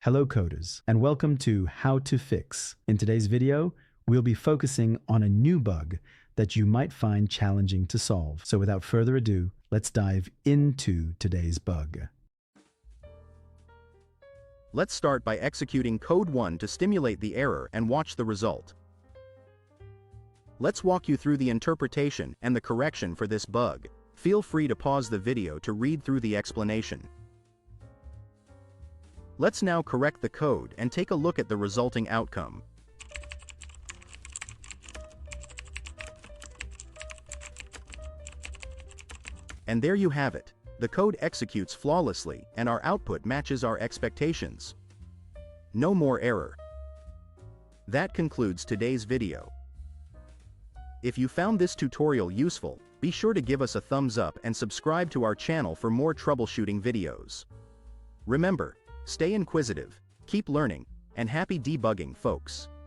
Hello coders, and welcome to How to Fix. In today's video, we'll be focusing on a new bug that you might find challenging to solve. So without further ado, let's dive into today's bug. Let's start by executing code 1 to stimulate the error and watch the result. Let's walk you through the interpretation and the correction for this bug. Feel free to pause the video to read through the explanation. Let's now correct the code and take a look at the resulting outcome. And there you have it. The code executes flawlessly and our output matches our expectations. No more error. That concludes today's video. If you found this tutorial useful, be sure to give us a thumbs up and subscribe to our channel for more troubleshooting videos. Remember, stay inquisitive, keep learning, and happy debugging, folks.